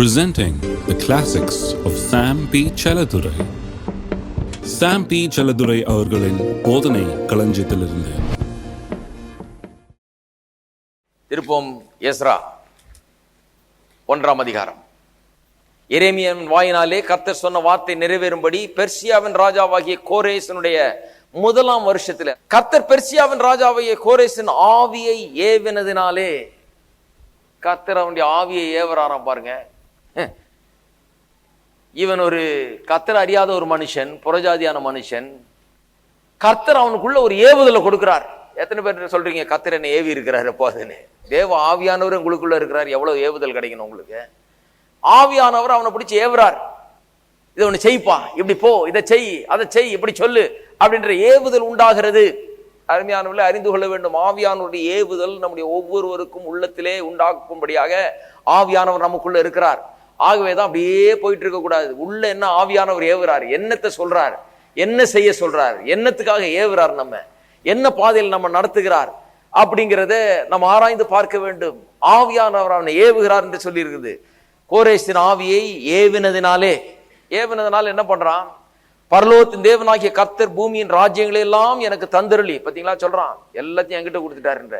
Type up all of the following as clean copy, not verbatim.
Presenting the classics of Sam P. Chaladurai. Sam P. Chaladurai அவர்களின் போதனை களஞ்சியத்திலிருந்து. திருப்போம் Ezra 1ஆம் அதிகாரம். எரேமியாவின் வாயினாலே கர்த்தர் சொன்ன வார்த்தை நிறைவேறும்படி பெர்சியாவின் ராஜாவாகிய கோரேசனுடைய 1ஆம் வருஷத்துல கர்த்தர் பெர்சியாவின் ராஜாவாகிய கோரேசின் ஆவியை ஏவினதினாலே, கர்த்தர் அவனுடைய ஆவியை ஏவராராம் பாருங்க. இவன் ஒரு கர்த்தர் அறியாத ஒரு மனுஷன், புறஜாதியான மனுஷன். கர்த்தர் அவனுக்குள்ள ஒரு ஏவுதலை கொடுக்கிறார். எத்தனை பேர் சொல்றீங்க கர்த்தர் என்ன ஏவி இருக்கிறார் எப்போதுன்னு? தேவ ஆவியானவர் உங்களுக்குள்ள இருக்கிறார். எவ்வளவு ஏவுதல் கிடைக்கணும் உங்களுக்கு. ஆவியானவர் அவனை பிடிச்சி ஏவுறார். இதை ஒண்ணு செய்ப்பா, இப்படி போ, இதை செய், அதை செய், இப்படி சொல்லு அப்படின்ற ஏவுதல் உண்டாகிறது. அருமையானவர்களை அறிந்து கொள்ள வேண்டும், ஆவியானவருடைய ஏவுதல் நம்முடைய ஒவ்வொருவருக்கும் உள்ளத்திலே உண்டாக்கும்படியாக ஆவியானவர் நமக்குள்ள இருக்கிறார். ஆகவேதான் அப்படியே போயிட்டு இருக்க கூடாது. உள்ள என்ன ஆவியானவர் ஏவுறார், என்னத்தை சொல்றார், என்ன செய்ய சொல்றார், என்னத்துக்காக ஏவுறார், நம்ம என்ன பாதையில் நம்ம நடத்துகிறார் அப்படிங்கிறத நம்ம ஆராய்ந்து பார்க்க வேண்டும். ஆவியானவர் அவனை ஏவுகிறார் என்று சொல்லி இருக்குது. கோரேசின் ஆவியை ஏவினதினாலே என்ன பண்றான்? பரலோகத்தின் தேவனாகிய கர்த்தர் பூமியின் ராஜ்யங்களை எல்லாம் எனக்கு தந்தருளி, பாத்தீங்களா சொல்றான், எல்லாத்தையும் என்கிட்ட கொடுத்துட்டாருன்ற.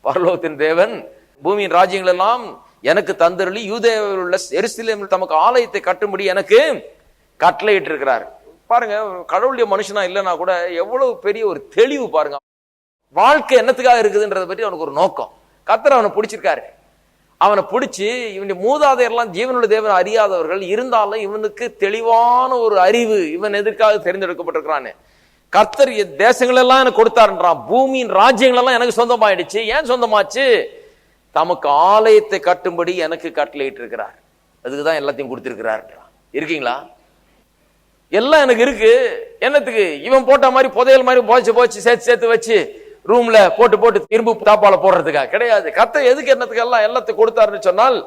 பரலோகத்தின் தேவன் பூமியின் ராஜ்யங்கள் எல்லாம் எனக்கு தந்தருளி யூதேயாவில் உள்ள எருசலேமில் தமக்கு ஆலயத்தை கட்டும்படி எனக்கு கட்டளையிட்டு இருக்கிறார். பாருங்க, கடவுளுடைய மனுஷனா இல்லைன்னா கூட எவ்வளவு பெரிய ஒரு தெளிவு பாருங்க. வாழ்க்கை என்னத்துக்காக இருக்குதுன்றதை பற்றி அவனுக்கு ஒரு நோக்கம். கர்த்தர் அவனை பிடிச்சிருக்காரு. அவனை பிடிச்சி இவனுடைய மூதாதையர்லாம் ஜீவனுடைய தேவன் அறியாதவர்கள் இருந்தாலும் இவனுக்கு தெளிவான ஒரு அறிவு, இவன் எதற்காக தெரிந்தெடுக்கப்பட்டிருக்கிறான்னு. கர்த்தர் தேசங்கள் எல்லாம் எனக்கு கொடுத்தாருன்றான். பூமியின் ராஜ்யங்கள் எல்லாம் எனக்கு சொந்தமாயிடுச்சு. ஏன் சொந்தமாச்சு? தமக்கு ஆலயத்தை கட்டும்படி எனக்கு கட்டளையிட்டு இருக்கிறார். அதுக்குதான் எல்லாத்தையும் கொடுத்திருக்கிறார். இருக்கீங்களா? எல்லாம் எனக்கு இருக்கு. என்னத்துக்கு? இவன் போட்ட மாதிரி புதையல் மாதிரி போச்சு சேர்த்து வச்சு ரூம்ல போட்டு இரும்பு தாப்பால போடுறதுக்காக கிடையாது. கர்த்தர் எதுக்கு என்னத்துக்கு எல்லாத்தையும் கொடுத்தாருன்னு சொன்னால்,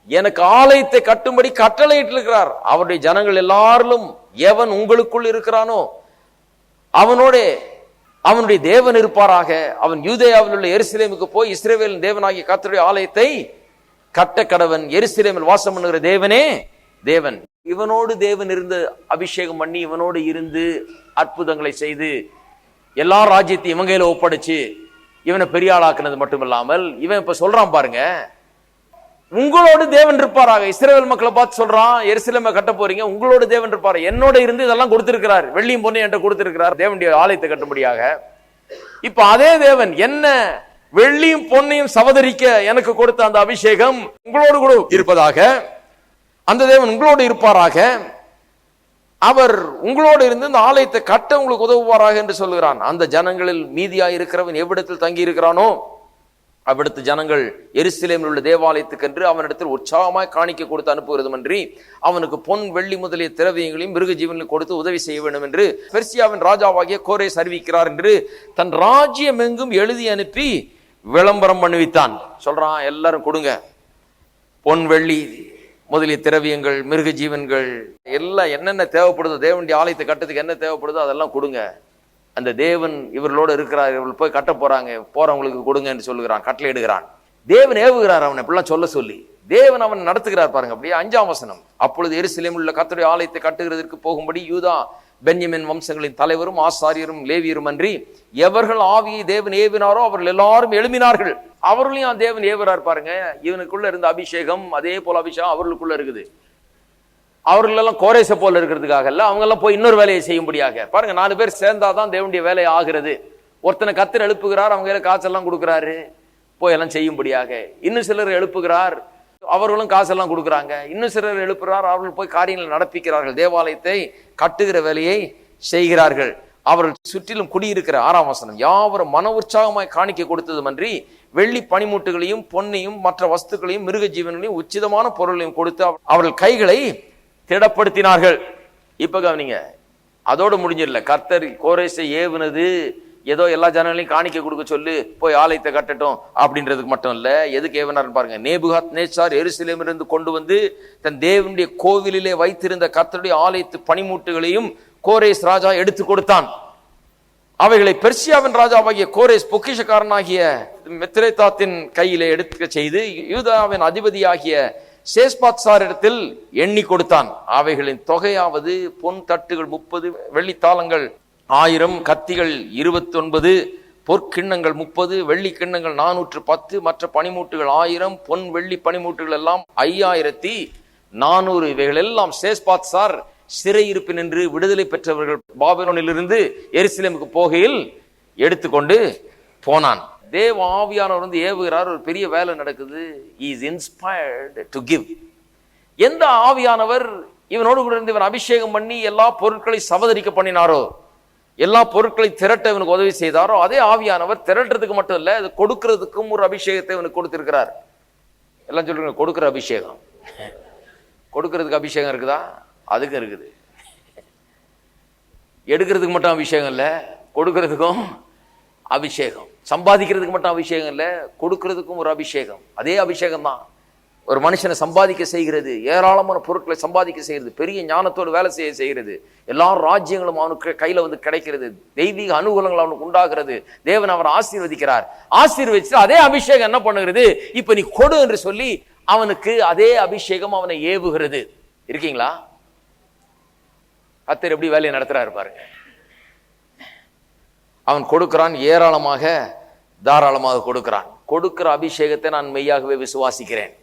எனக்கு ஆலயத்தை கட்டும்படி கட்டளையிட்டு இருக்கிறார். அவருடைய ஜனங்கள் எல்லாரிலும் எவன் உங்களுக்குள் இருக்கிறானோ அவனோட அவனுடைய தேவன் இருப்பாராக. அவன் யூதேயாவில் உள்ள எருசலேமுக்கு போய் இஸ்ரவேலின் தேவனாகிய கர்த்தருடைய ஆலயத்தை கட்ட கடவன். எருசலேமில் வாசம் பண்ணுகிற தேவனே தேவன். இவனோடு தேவன் இருந்து அபிஷேகம் பண்ணி இவனோடு இருந்து அற்புதங்களை செய்து எல்லா ராஜ்யத்தையும் இவன் கையில ஒப்படைச்சு இவனை பெரிய ஆளாக்குனது மட்டும் இல்லாமல், இவன் இப்ப சொல்றான் பாருங்க, உங்களோடு தேவன் இருப்பாராக. இஸ்ரவேல் மக்களை பார்த்து சொல்றான், எருசலேமை கட்ட போறீங்க, உங்களோட தேவன் இருப்பாரு. என்னோட இருந்து இதெல்லாம் கொடுத்திருக்கிறார். வெள்ளியும் பொன்னையும் என்கிட்ட கொடுத்திருக்கிறார் தேவனுடைய ஆலயத்தை கட்டும்படியாக. இப்ப அதே தேவன் என்ன வெள்ளியும் பொன்னையும் சவதரிக்க எனக்கு கொடுத்த அந்த அபிஷேகம் உங்களோடு கூட இருப்பதாக, அந்த தேவன் உங்களோடு இருப்பாராக, அவர் உங்களோடு இருந்து இந்த ஆலயத்தை கட்ட உங்களுக்கு உதவுவாராக என்று சொல்லுகிறான். அந்த ஜனங்களில் மீதியா இருக்கிறவன் எவ்விடத்தில் தங்கி இருக்கிறானோ அவ்விடத்து ஜனங்கள் எருசலேமில் உள்ள தேவாலயத்துக்கென்று அவனிடத்தில் உற்சாகமாய் காணிக்க கொடுத்து அனுப்புகிறதுமன்றி அவனுக்கு பொன் வெள்ளி முதலிய திரவியங்களையும் மிருக ஜீவன்களை கொடுத்து உதவி செய்ய வேண்டும் என்று பெர்சியாவின் ராஜாவாகிய கோரேஸ் அறிவிக்கிறார் என்று தன் ராஜ்யம் எங்கும் எழுதி அனுப்பி விளம்பரம் பண்ணுவித்தான். சொல்றான், எல்லாரும் கொடுங்க, பொன் வெள்ளி முதலிய திரவியங்கள், மிருக ஜீவன்கள் எல்லாம் என்னென்ன தேவைப்படுதோ, தேவனுடைய ஆலயத்தை கட்டத்துக்கு என்ன தேவைப்படுதோ அதெல்லாம் கொடுங்க. அந்த தேவன் இவர்களோடு இருக்கிறார், இவர்கள் போய் கட்ட போறவங்களுக்கு கொடுங்க என்று சொல்லுகிறான், கட்டளை இடுகிறான். தேவன் ஏவுகிறார் அவனை இப்படிலாம் சொல்ல சொல்லி. தேவன் அவன் நடத்துகிறார் பாருங்க. அப்படியே 5ஆம் வசனம். அப்பொழுது எருசலேமில் உள்ள கர்த்தருடைய ஆலயத்தை கட்டுகிறதற்கு போகும்படி யூதா பென்யமின் வம்சங்களின் தலைவரும் ஆசாரியரும் லேவியரும் அன்றி எவர்கள் ஆவியை தேவன் ஏவினாரோ அவர்கள் எல்லாரும் எழுப்பினார்கள். அவர்களையும் தேவன் ஏவுறார் பாருங்க. இவனுக்குள்ள இருந்த அபிஷேகம் அதே போல அபிஷேகம் அவர்களுக்குள்ள இருக்குது. அவர்கள் எல்லாம் கோரேச போல இருக்கிறதுக்காக இல்ல, அவங்க எல்லாம் போய் இன்னொரு வேலையை செய்யும்படியாக. பாருங்க, 4 பேர் சேர்ந்தாதான் தேவனுடைய வேலை ஆகிறது. ஒருத்தனை கர்த்தர் எழுப்புகிறார், அவங்க காசெல்லாம் கொடுக்குறாரு போய் எல்லாம் செய்யும்படியாக. இன்னும் சிலர் எழுப்புகிறார், அவர்களும் காசெல்லாம் கொடுக்குறாங்க. இன்னும் சிலர் எழுப்புகிறார், அவர்கள் போய் காரியங்களை நடப்பிக்கிறார்கள், தேவாலயத்தை கட்டுகிற வேலையை செய்கிறார்கள். அவர்கள் சுற்றிலும் குடியிருக்கிற 6ஆம் வசனம், யாவரும் மன உற்சாகமாய் காணிக்க கொடுத்ததுமன்றி வெள்ளி பனிமூட்டுகளையும் பொன்னையும் மற்ற வஸ்துக்களையும் மிருக ஜீவன்களையும் உச்சிதமான பொருளையும் கொடுத்து அவர்கள் கைகளை திடப்படுத்தினார்கள். இப்ப கவனிங்க, அதோடு முடிஞ்சிடல. கர்த்தர் கோரேசை ஏவுனது ஏதோ எல்லா ஜனங்களையும் காணிக்க கொடுக்க சொல்லு, போய் ஆலயத்தை கட்டட்டும் அப்படின்றதுக்கு மட்டும் இல்ல. எதுக்கு ஏவனார்னு பாருங்க. நேபுகாத் நேச்சார் எருசலேமிலிருந்து கொண்டு வந்து தன் தேவனுடைய கோவிலிலே வைத்திருந்த கர்த்தருடைய ஆலயத்து பனிமூட்டுகளையும் கோரேஸ் ராஜா எடுத்து கொடுத்தான். அவைகளை பெர்சியாவின் ராஜாவாகிய கோரேஸ் பொக்கிஷக்காரனாகிய மெத்ரேதாத்தின் கையிலே எடுக்க செய்து யூதாவின் அதிபதியாகிய சேஸ்பாத்சார் இடத்தில் எண்ணி கொடுத்தான். அவைகளின் தொகையாவது பொன் தட்டுகள் 30, வெள்ளித்தாளங்கள் 1000, கத்திகள் 29, பொற்கிண்ணங்கள் 30, வெள்ளி கிண்ணங்கள் 410, மற்ற பனிமூட்டுகள் 1000, பொன் வெள்ளி பனிமூட்டுகள் எல்லாம் 5400. இவைகள் எல்லாம் சேஸ்பாத்சார் சிறையிருப்பு நின்று விடுதலை பெற்றவர்கள் பாபிலோனிலிருந்து எருசலேமுக்கு போகையில் எடுத்துக்கொண்டு போனான். தேவ ஆவியானவர் வந்து ஏவுகிறார். ஒரு பெரிய வேலை நடக்குது. He is inspired to give. எந்த ஆவியானவர் இவனோடு கூட இருந்து இவன் அபிஷேகம் பண்ணி எல்லா பொருட்களை சவதரிக்க பண்ணினாரோ, எல்லா பொருட்களை திரட்ட இவனுக்கு உதவி செய்தாரோ, அதே ஆவியானவர் திரட்டுறதுக்கு மட்டும் இல்ல, அது கொடுக்கிறதுக்கும் ஒரு அபிஷேகத்தை இவனுக்கு கொடுத்திருக்கிறார். எல்லாம் சொல்றீங்க கொடுக்கிற அபிஷேகம். கொடுக்கிறதுக்கு அபிஷேகம் இருக்குதா? அதுக்கும் இருக்குது. எடுக்கிறதுக்கு மட்டும் அபிஷேகம் இல்ல, கொடுக்கிறதுக்கும் அபிஷேகம். சம்பாதிக்கிறதுக்கு மட்டும் அபிஷேகம் இல்ல, கொடுக்கிறதுக்கும் ஒரு அபிஷேகம். அதே அபிஷேகம் தான் ஒரு மனுஷனை சம்பாதிக்க செய்கிறது, ஏராளமான பொருட்களை சம்பாதிக்க செய்கிறது, பெரிய ஞானத்தோடு வேலை செய்கிறது, எல்லா ராஜ்யங்களும் அவனுக்கு கையில வந்து கிடைக்கிறது, தெய்வீக அனுகூலங்கள் அவனுக்கு உண்டாகிறது, தேவன் அவரை ஆசீர்வதிக்கிறார். ஆசீர்வதிச்சு அதே அபிஷேகம் என்ன பண்ணுகிறது? இப்ப நீ கொடு என்று சொல்லி அவனுக்கு அதே அபிஷேகம் அவனை ஏவுகிறது. இருக்கீங்களா? கர்த்தர் எப்படி வேலையை நடத்துறாரு பாருங்க. அவன் கொடுக்கிறான், ஏராளமாக தாராளமாக கொடுக்கிறான். கொடுக்கிற அபிஷேகத்தை நான் மெய்யாகவே விசுவாசிக்கிறேன்.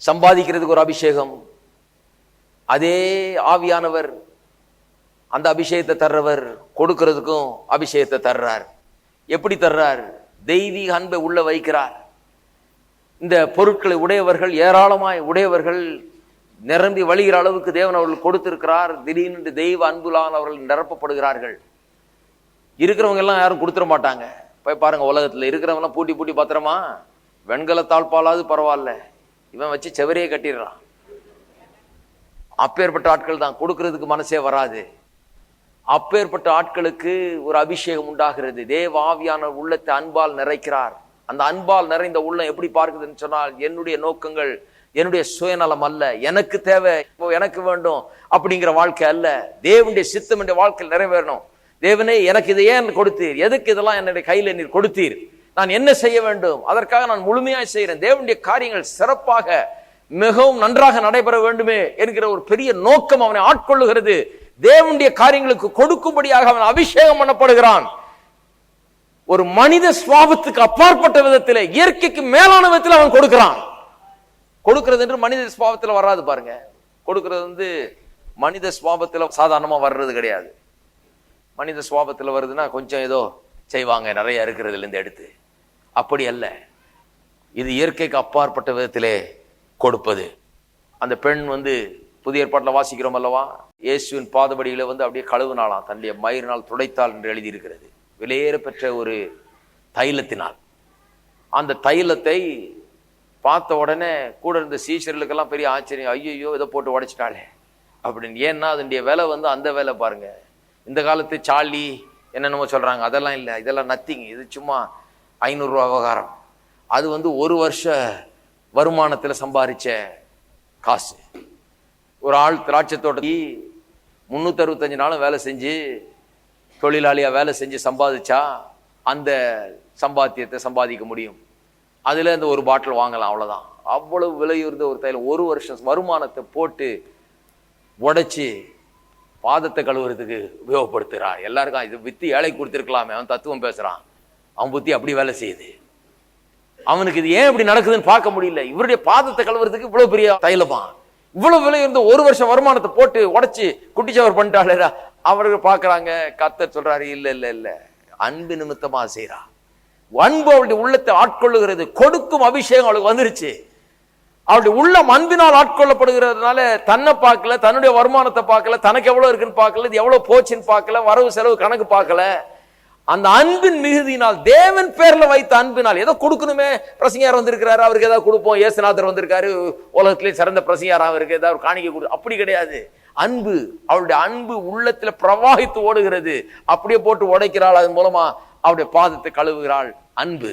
சம்பாதிக்கிறதுக்கு ஒரு அபிஷேகம், அதே ஆவியானவர் அந்த அபிஷேகத்தை தர்றவர் கொடுக்கிறதுக்கும் அபிஷேகத்தை தர்றார். எப்படி தர்றார்? தெய்வீக அன்பை உள்ள வைக்கிறார். இந்த பொருட்களை உடையவர்கள், ஏராளமாய் உடையவர்கள், நிரம்பி வழிகிற அளவுக்கு தேவன் அவர்கள் கொடுத்திருக்கிறார். திடீர்னு தெய்வ அன்புலான அவர்கள் நிரப்பப்படுகிறார்கள். இருக்கிறவங்க எல்லாம் யாரும் கொடுத்துட மாட்டாங்க. போய் பாருங்க, உலகத்துல இருக்கிறவங்க எல்லாம் பூட்டி பூட்டி பத்திரமா வெண்கல தாழ்பாலாவது பரவாயில்ல, இவன் வச்சு செவரையே கட்டிடுறான். அப்பேற்பட்ட ஆட்கள் தான். கொடுக்கிறதுக்கு மனசே வராது. அப்பேற்பட்ட ஆட்களுக்கு ஒரு அபிஷேகம் உண்டாகிறது. தேவ ஆவியான உள்ளத்தை அன்பால் நிறைக்கிறார். அந்த அன்பால் நிறைந்த உள்ளம் எப்படி பார்க்குதுன்னு சொன்னால், என்னுடைய நோக்கங்கள், என்னுடைய சுயநலம் அல்ல, எனக்கு தேவை, எனக்கு வேண்டும் அப்படிங்கிற வாழ்க்கை அல்ல, தேவனுடைய சித்தம் என்ற வாழ்க்கையில் நிறைவேறணும். தேவனே எனக்கு இதை ஏன் கொடுத்தீர்? எதுக்கு இதெல்லாம் என்னுடைய கையில நீர் கொடுத்தீர்? நான் என்ன செய்ய வேண்டும்? அதற்காக நான் முழுமையாக செய்கிறேன். தேவனுடைய காரியங்கள் சிறப்பாக மிகவும் நன்றாக நடைபெற வேண்டுமே என்கிற ஒரு பெரிய நோக்கம் அவனை ஆட்கொள்ளுகிறது. தேவனுடைய காரியங்களுக்கு கொடுக்கும்படியாக அவன் அபிஷேகம் பண்ணப்படுகிறான். ஒரு மனித சுவாபத்துக்கு அப்பாற்பட்ட விதத்தில், இயற்கைக்கு மேலான விதத்தில் அவன் கொடுக்கிறான். கொடுக்கிறது என்று மனித சுவாபத்தில் வராது பாருங்க. கொடுக்கிறது மனித சுவாபத்தில் சாதாரணமா வர்றது கிடையாது. மனித சுவாபத்தில் வருதுன்னா கொஞ்சம் ஏதோ செய்வாங்க, நிறைய இருக்கிறதுல இருந்து எடுத்து. அப்படி அல்ல, இது இயற்கைக்கு அப்பாற்பட்ட விதத்திலே கொடுப்பது. அந்த பெண் புதிய ஏற்பாட்டில் வாசிக்கிறோம் அல்லவா, இயேசுவின் பாதபடியில அப்படியே கழுவுனாலாம், தன்னுடைய மயிரினால் துடைத்தாள் என்று எழுதியிருக்கிறது. விலையேற பெற்ற ஒரு தைலத்தினால். அந்த தைலத்தை பார்த்த உடனே கூட இருந்த சீஷர்களுக்கெல்லாம் பெரிய ஆச்சரியம். ஐயோ இதை போட்டு உடைச்சிட்டாளே அப்படின்னு. ஏன்னா அதனுடைய விலை அந்த வேலை பாருங்க. இந்த காலத்து சாலி என்னென்னமோ சொல்றாங்க, அதெல்லாம் இல்லை, இதெல்லாம் நத்திங். இது சும்மா 500 ரூபா விவகாரம். அது ஒரு வருஷ வருமானத்தில் சம்பாதிச்ச காசு. ஒரு ஆள் திராட்சை தோட்டத்தை 365 நாளும் வேலை செஞ்சு, தொழிலாளியா வேலை செஞ்சு சம்பாதிச்சா அந்த சம்பாத்தியத்தை சம்பாதிக்க முடியும். அதுல இந்த ஒரு பாட்டில் வாங்கலாம், அவ்வளவுதான். அவ்வளவு விலையுறுந்த ஒரு தைலம் 1 வருஷம் வருமானத்தை போட்டு உடைச்சு பாதத்தை கழுவுறதுக்கு உபயோகப்படுத்துறான். எல்லாருக்கும் இது வித்து ஏழை கொடுத்திருக்கலாமே, அவன் தத்துவம் பேசுறான். அவன் புத்தி அப்படி வேலை செய்யுது. அவனுக்கு இது ஏன் இப்படி நடக்குதுன்னு பார்க்க முடியல. இவருடைய பாதத்தை கழுவுறதுக்கு இவ்வளவு பெரிய தைலமா, இவ்வளவு விலை இருந்த 1 வருஷம் வருமானத்தை போட்டு உடைச்சு குட்டிச்சவர் பண்ணிட்டாளா. அவர்கள் பாக்குறாங்க. கர்த்தர் சொல்றாரு, இல்ல இல்ல இல்ல, அன்பு நிமித்தமா செய்யறா. அன்பு அவளுடைய உள்ளத்தை ஆட்கொள்ளுகிறது. கொடுக்கும் அபிஷேகம் அவளுக்கு வந்துருச்சு. அவளுடைய உள்ளம் அன்பினால் ஆட்கொள்ளப்படுகிறதுனால தன்னை பார்க்கல, தன்னுடைய வருமானத்தை பார்க்கல, தனக்கு எவ்வளவு இருக்குன்னு பார்க்கல, இது எவ்வளவு போச்சுன்னு பார்க்கல, வரவு செலவு கணக்கு பார்க்கல. அந்த அன்பின் மிகுதியினால், தேவன் பேர்ல வைத்த அன்பினால், ஏதோ கொடுக்கணுமே, பிரசங்கியார் வந்திருக்கிறாரு, அவருக்கு ஏதாவது கொடுப்போம், இயேசுநாதர் வந்திருக்காரு, உலகத்திலே சிறந்த பிரசங்கியார் அவருக்கு ஏதாவது காணிக்கை கொடு, அப்படி கிடையாது. அன்பு, அவளுடைய அன்பு உள்ளத்துல பிரவாகித்து ஓடுகிறது. அப்படியே போட்டு உடைக்கிறாள். அதன் மூலமா அவருடைய பாதத்தை கழுவுகிறாள். அன்பு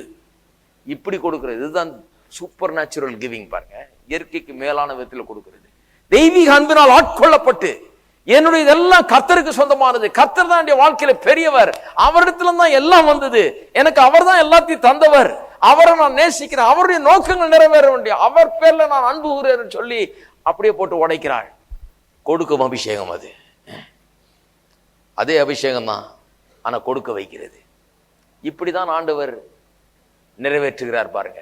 இப்படி கொடுக்கிறது. இதுதான் சூப்பர் நேச்சுரல் கிவிங் பாருங்க. இயற்கைக்கு மேலான விதத்தில் கொடுக்கிறது. தெய்வீக அன்பினால் ஆட்கொள்ளப்பட்டு, என்னுடைய இதெல்லாம் கர்த்தருக்கு சொந்தமானது, கர்த்தர் தான் என்னுடைய வாழ்க்கையில பெரியவர், அவரிடத்துல தான் எல்லாம் வந்தது, எனக்கு அவர் தான் எல்லாத்தையும் தந்தவர், அவரை நான் நேசிக்கிறேன், அவருடைய நோக்கங்கள் நிறைவேற வேண்டிய, அவர் பேர்ல நான் அன்பு கூறுறேன்னு சொல்லி அப்படியே போட்டு உடைக்கிறாள். கொடுக்கும் அபிஷேகம் அது, அதே அபிஷேகம் தான், ஆனா கொடுக்க வைக்கிறது. இப்படிதான் ஆண்டவர் நிறைவேற்றுகிறார் பாருங்க.